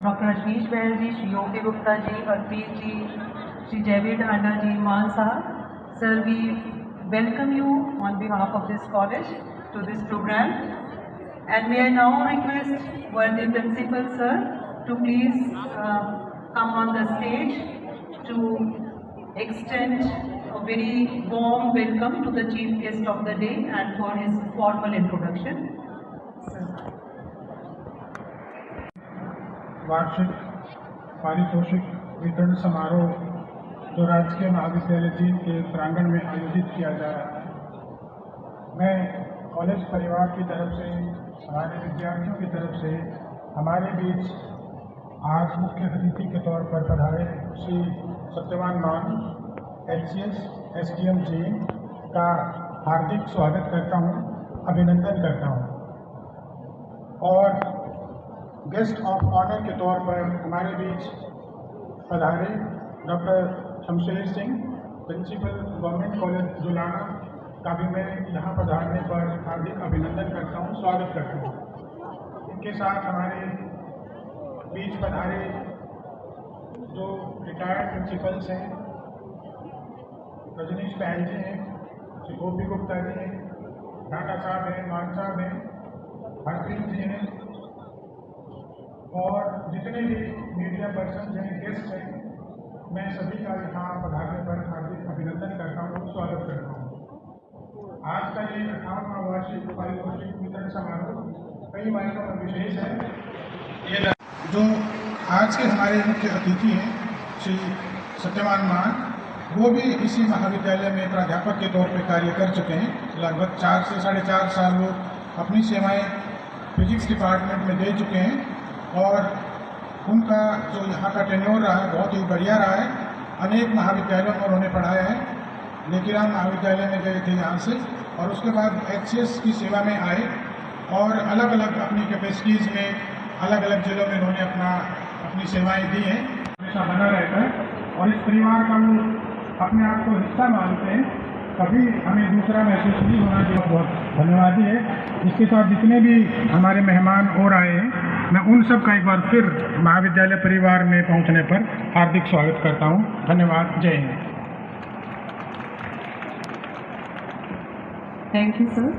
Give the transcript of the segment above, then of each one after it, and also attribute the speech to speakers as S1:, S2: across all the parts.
S1: Doctor Rajneesh बहल जी, श्री योगी गुप्ता जी, हरप्रीत जी, श्री जयवीर ढांडा जी, मान साहब. Sir, we welcome you on behalf of this college to this program. And may I now request Worthy Principal Sir to please come on the stage to extend a very warm welcome to the chief guest of the day and for his formal introduction. Sir.
S2: वार्षिक पारितोषिक वितरण समारोह जो राजकीय महाविद्यालय जींद के प्रांगण में आयोजित किया जा रहा है। मैं कॉलेज परिवार की तरफ से, हमारे विद्यार्थियों की तरफ से हमारे बीच आज मुख्य अतिथि के तौर पर पधारे श्री सत्यवान मान HCS SDM जींद का हार्दिक स्वागत करता हूं, अभिनंदन करता हूं। और गेस्ट ऑफ ऑनर के तौर पर हमारे बीच पधारे doctor Shamsher Singh, principal government college Julana का भी मैं यहाँ पधारने पर हार्दिक अभिनंदन करता हूँ, स्वागत करता हूँ। इनके साथ हमारे बीच पधारे जो रिटायर्ड प्रिंसिपल्स हैं, रजनीश बहल जी हैं, श्री गोपी गुप्ता जी हैं, ढांडा साहब हैं, मान साहब हैं, हरप्रीत जी हैं, और जितने भी मीडिया पर्सन हैं, गेस्ट हैं, मैं सभी का यहाँ पधारने पर हार्दिक अभिनंदन करता हूँ, स्वागत करता हूँ। आज का ये 58वां वार्षिक पारितोषिक वितरण समारोह कई मायनों में विशेष है। ये जो आज के हमारे मुख्य अतिथि हैं श्री सत्यवान मान, वो भी इसी महाविद्यालय में प्राध्यापक के तौर पर कार्य कर चुके हैं। लगभग 4 से 4.5 साल वो अपनी सेवाएं फिजिक्स डिपार्टमेंट में दे चुके हैं और उनका जो यहाँ का टेन्योर रहा है बहुत ही बढ़िया रहा है। अनेक महाविद्यालयों में उन्होंने पढ़ाया है। लेकिराम महाविद्यालय में गए थे यहाँ से और उसके बाद HCS की सेवा में आए और अलग अलग अपनी कैपेसिटीज़ में अलग अलग जिलों में उन्होंने अपनी सेवाएं दी हैं। हमेशा बना रहता है और इस परिवार का वो अपने आप को हिस्सा मानते हैं, कभी हमें दूसरा महसूस नहीं होना चाहिए। बहुत धन्यवादी है। इसके साथ जितने भी हमारे मेहमान और आए हैं, मैं उन सब का एक बार फिर महाविद्यालय परिवार में पहुंचने पर हार्दिक स्वागत करता हूं। धन्यवाद। जय हिंद।
S1: Thank you sir.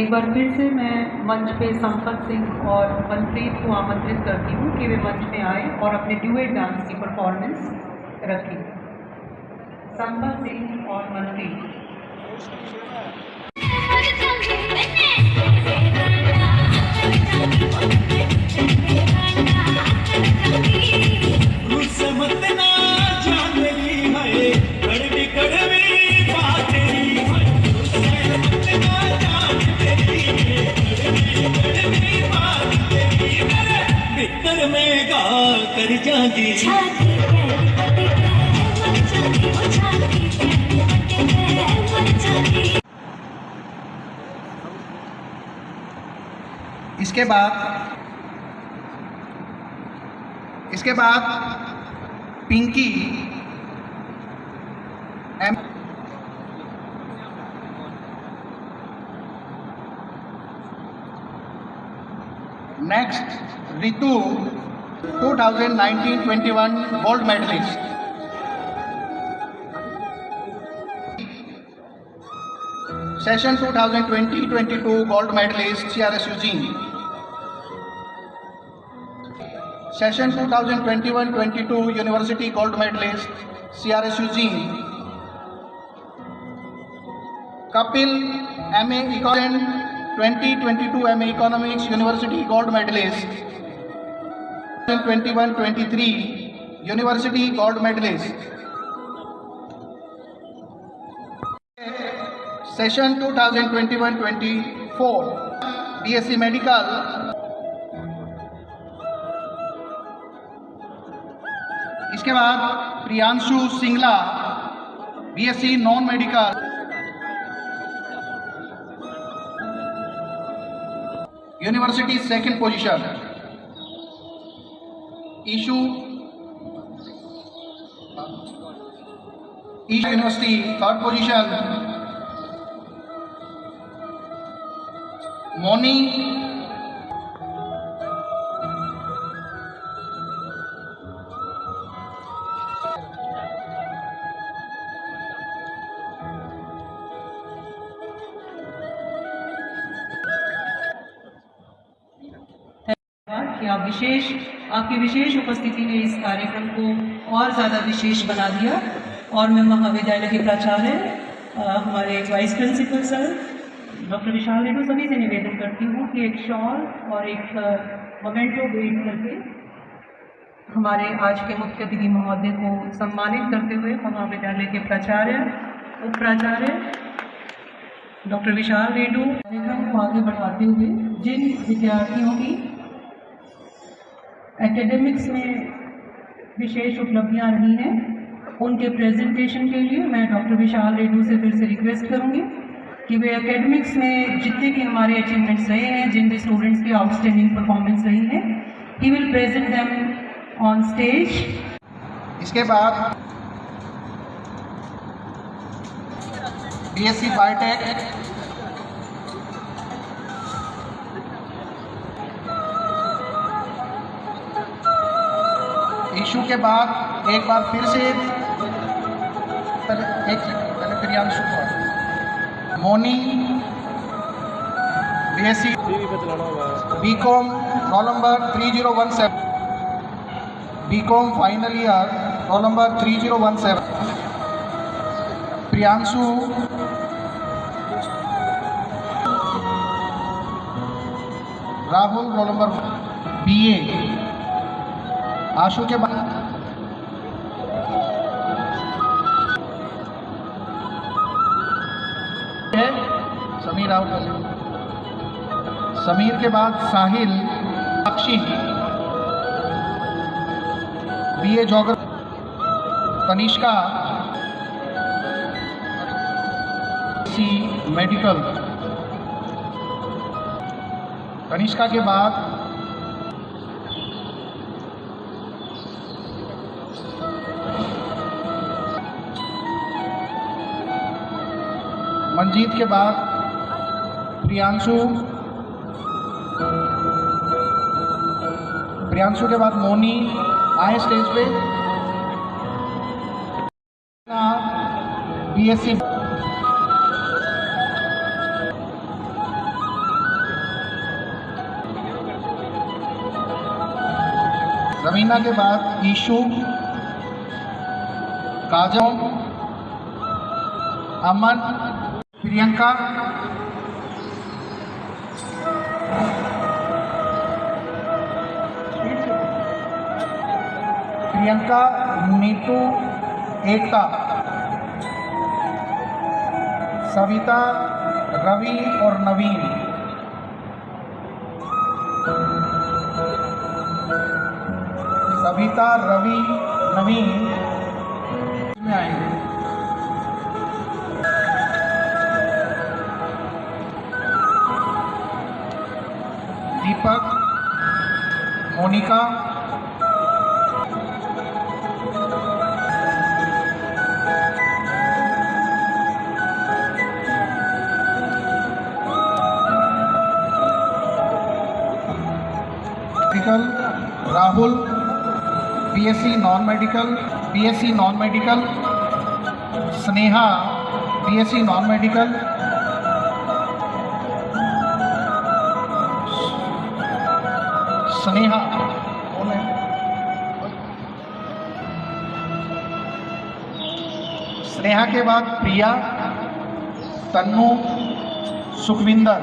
S1: एक बार फिर से मैं मंच पे संपत सिंह और मनप्रीत को आमंत्रित करती हूँ कि वे मंच में आए और अपने ड्यूएट डांस की परफॉर्मेंस रखें। संपत सिंह और मनप्रीत।
S3: कर जागी इसके बाद Pinky next Ritu 2019-21 gold medalist. Session 2020-22 gold medalist CRSU Jind. Session 2021-22 university gold medalist CRSU Jind. Kapil MA economics 2022 MA economics university gold medalist. 21-23 university gold medalist. Session 2021-24 BSc medical. इसके बाद Priyanshu Singla BSc non medical university second position. Ishu university third position. Moni
S1: कि आपकी विशेष उपस्थिति ने इस कार्यक्रम को और ज़्यादा विशेष बना दिया। और मैं महाविद्यालय के प्राचार्य हमारे वाइस प्रिंसिपल सर डॉक्टर विशाल रेड्डू सभी से निवेदन करती हूँ कि एक शॉल और एक मोमेंटो भेंट करके हमारे आज के मुख्य अतिथि महोदय को सम्मानित करते हुए महाविद्यालय के प्राचार्य उप प्राचार्य डॉक्टर विशाल रेड्डू कार्यक्रम को आगे बढ़ाते हुए जिन विद्यार्थियों की एकेडमिक्स में विशेष उपलब्धियां रही हैं उनके प्रेजेंटेशन के लिए मैं डॉक्टर विशाल रेड्डू से फिर से रिक्वेस्ट करूंगी कि वे एकेडमिक्स में जितने भी हमारे अचीवमेंट्स रहे हैं, जिन भी स्टूडेंट्स की आउटस्टैंडिंग परफॉर्मेंस रही है, he will present them on stage.
S3: इसके बाद बीएससी बायोटेक इशू के बाद एक बार फिर से पहले प्रियांशु को Moni BSc BCom roll number 3017 BCom final year roll number 3017 Priyanshu Rahul roll number BA Ashu के बाद समीर राहुल समीर के बाद Sahil Sakshi BA geography Tanishka C medical Tanishka के बाद मंजीत के बाद प्रियांशु के बाद मोनी आए स्टेज पे बीएससी रवीना के बाद ईशु काजल अमन प्रियंका नीतू एकता सविता रवि और नवीन सविता रवि नवीन में आएंगे। Deepak Monika Rahul BSc non medical Sneha BSc non medical Sneha के बाद प्रिया तन्नू सुखविंदर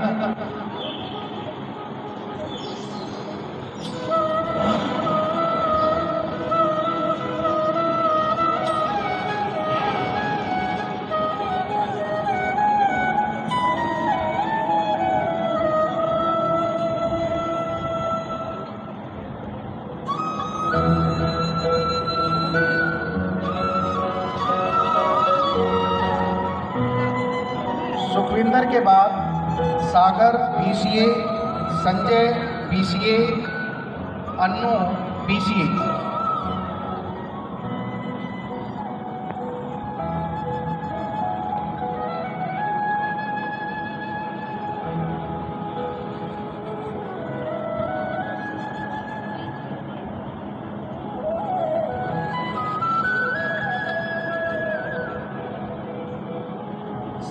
S3: सुखविंदर के बाद Sagar BCA, Sanjay BCA, Annu BCA.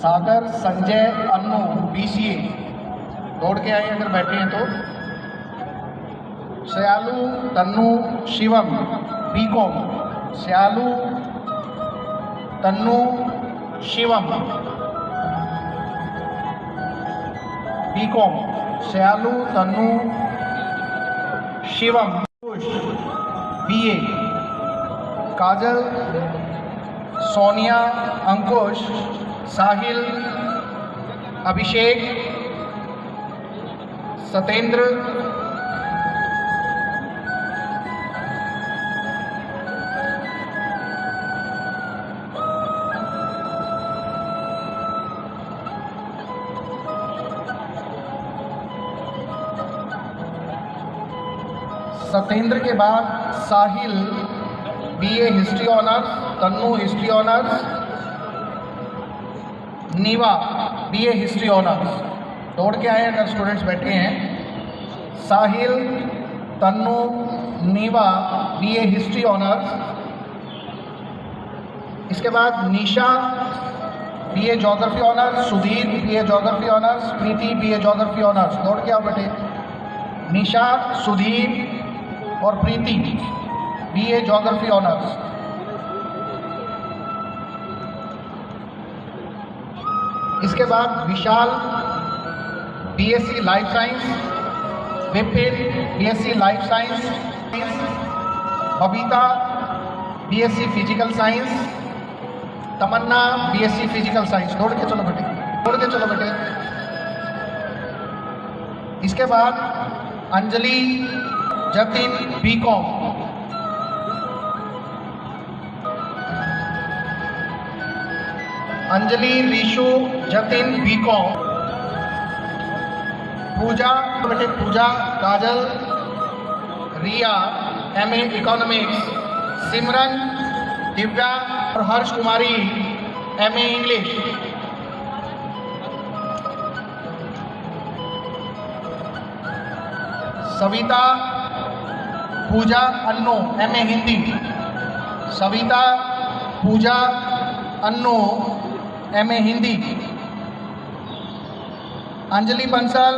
S3: Sagar, Sanjay, Annu BCA दौड़ के आए अगर बैठे हैं तो। Shyalu Tannu Shivam BCom, Shyalu Tannu Shivam BCom, Shyalu Tannu Shivam BA, Kajal Sonia अंकुश साहिल अभिषेक सतेंद्र सतेंद्र के बाद Sahil BA history honours, Tannu history honours, Neeva BA history honours. दौड़ के आए अगर स्टूडेंट्स बैठे हैं, Sahil Tannu Neeva BA history honours. इसके बाद Nisha BA geography honours, Sudhir BA geography honours, Preeti BA geography honours. दौड़ के आओ बेटे। निशा, सुधीर और प्रीति बीए ज्योग्राफी ऑनर्स। इसके बाद Vishal BSc life science, Vipin BSc life science, Babita BSc physical science, Tamanna BSc physical science. दौड़ के चलो बेटे, दौड़ के चलो बेटे। इसके बाद अंजलि जतिन बीकॉम, अंजलि ऋषु जतिन बीकॉम, पूजा बेटे पूजा काजल रिया एमए इकोनॉमिक्स, सिमरन दिव्या और हर्ष कुमारी एमए इंग्लिश। सविता पूजा अन्नू एमए हिंदी, सविता पूजा अन्नू एमए हिंदी। अंजलि बंसल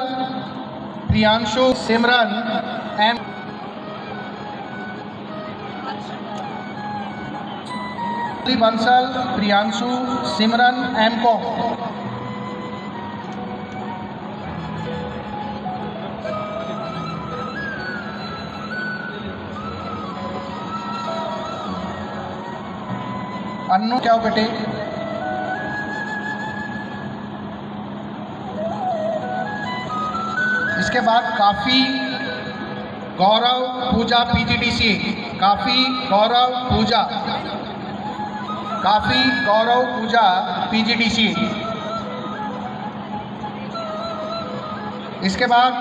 S3: प्रियांशु सिमरन एम, अंजलि बंसल प्रियांशु सिमरन एम कॉम। अन्नू क्या हो बेटे? इसके बाद काफ़ी गौरव पूजा पीजीडीसीए, काफ़ी गौरव पूजा, काफ़ी गौरव पूजा पीजीडीसीए। इसके बाद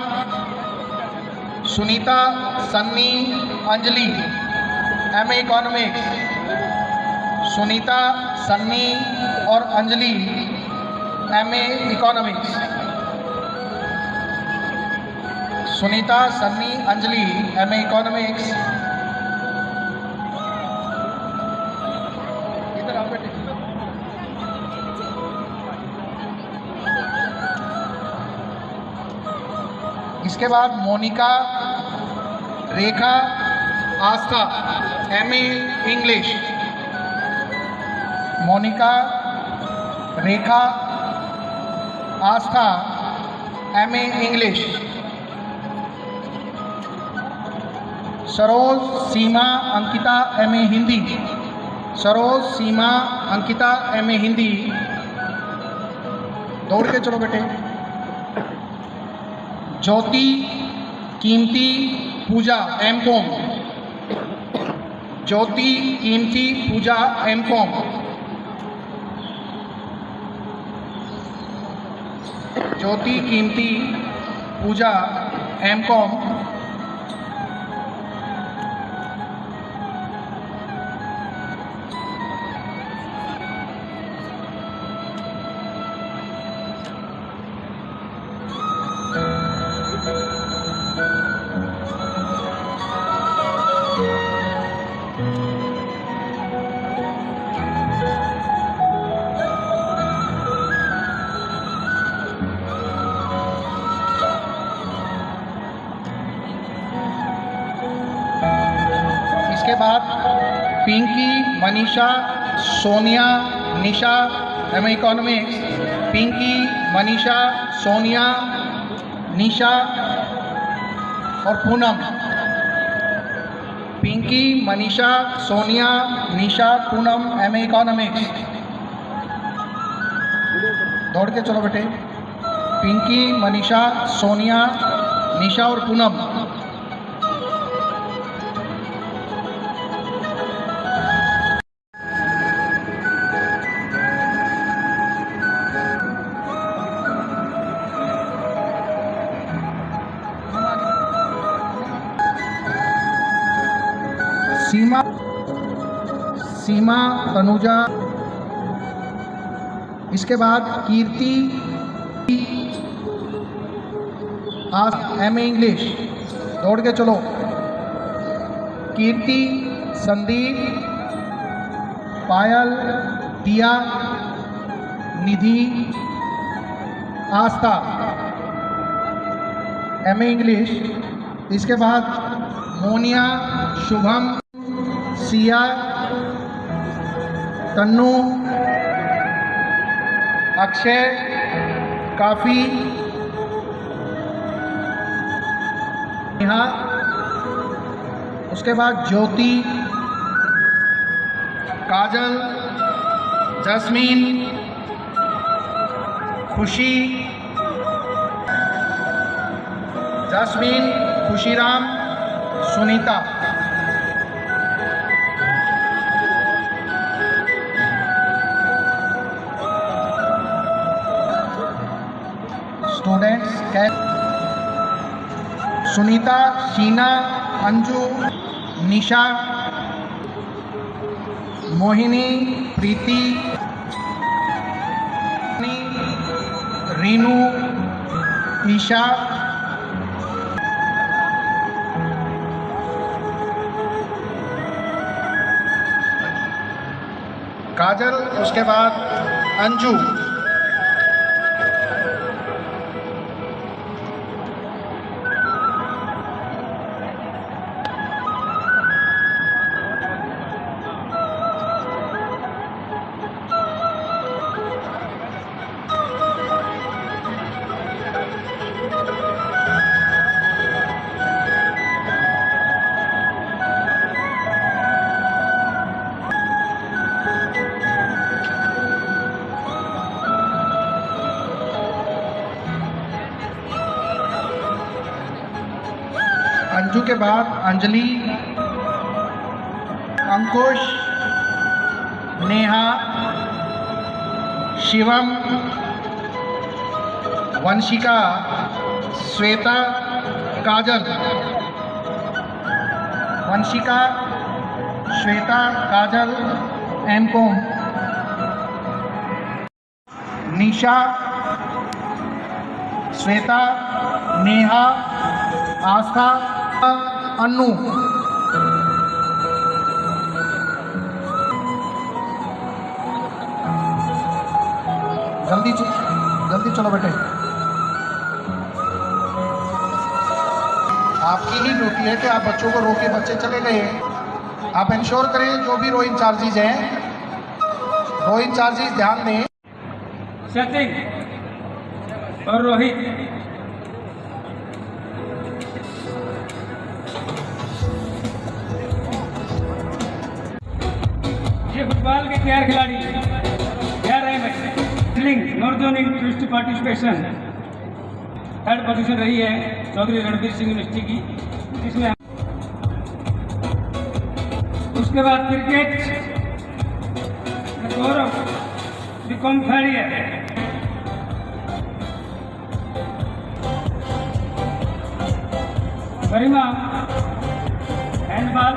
S3: सुनीता सन्नी अंजलि एमए इकोनॉमिक्स, सुनीता सन्नी और Anjali MA economics, Sunita Sunny Anjali MA economics. इधर आओ बेटे। इसके बाद मोनिका रेखा आस्था एमए इंग्लिश, मोनिका रेखा आस्था एमए इंग्लिश। सरोज सीमा अंकिता एमए हिंदी, सरोज सीमा अंकिता एमए हिंदी। दौड़ के चलो बेटे। ज्योति कीमती पूजा एम कॉम, ज्योति कीमती पूजा एम कॉम। ज्योति कीमती पूजा एम कॉम। इसके बाद पिंकी, मनीषा, सोनिया, निशा एम इकोनॉमिक्स, पिंकी, मनीषा, सोनिया, निशा और पूनम। Pinki, Manisha, Sonia, Nisha, Poonam M economics. दौड़ के चलो बेटे। पिंकी, मनीषा, सोनिया, निशा और पूनम। सीमा, तनुजा। इसके बाद कीर्ति, एम इंग्लिश। दौड़ के चलो। कीर्ति, संदीप, पायल, दिया, निधि, आस्था एम इंग्लिश। इसके बाद मोनिया, शुभम, सिया, तन्नू, अक्षय, काफी, नेहा। उसके बाद ज्योति, काजल, जस्मीन, खुशी, जस्मीन, खुशीराम, सुनीता। स्टूडेंट्स सुनीता, शीना, अंजू, निशा, मोहिनी, प्रीति, रीनू, ईशा, काजल। उसके बाद अंजू। अंजू के बाद अंजलि, अंकुश, नेहा, शिवम, वंशिका, श्वेता, काजल। वंशिका, श्वेता, काजल, एम कॉम। निशा, श्वेता, नेहा, आस्था, अन्नू। जल्दी चलो बेटे। आपकी ही ड्यूटी है कि आप बच्चों को रोके। बच्चे चले गए, आप इंश्योर करें जो भी रो इंचार्जेज हैं, रो इंचार्जेज ध्यान दें।
S4: सचिन और रोहित, ये फुटबॉल के तैयार खिलाड़ी तैयार रहे बच्चे। North zone university participation 3rd position रही है चौधरी रणबीर सिंह यूनिवर्सिटी की, जिसमें उसके बाद क्रिकेट गौरव बीकॉम 3rd ईयर। गरिमा हैंडबॉल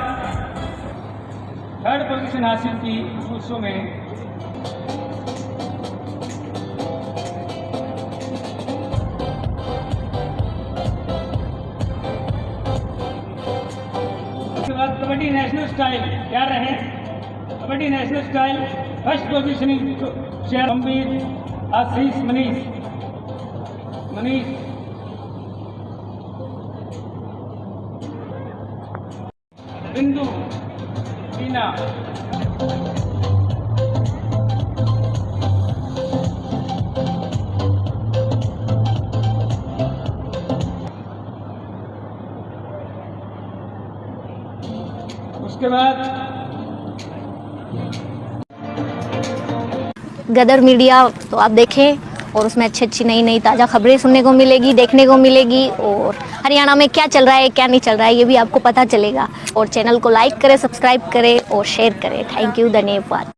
S4: 3rd पोजीशन हासिल की उस शो में। उसके बाद कबड्डी नेशनल स्टाइल क्या रहे। Kabaddi national style 1st positioning share Ambir, Ashish, Manish, Bindu, Tina, उसके बाद
S5: गदर मीडिया तो आप देखें और उसमें अच्छी अच्छी नई नई ताज़ा खबरें सुनने को मिलेगी, देखने को मिलेगी, और हरियाणा में क्या चल रहा है क्या नहीं चल रहा है ये भी आपको पता चलेगा। और चैनल को लाइक करें, सब्सक्राइब करें और शेयर करें। थैंक यू, धन्यवाद।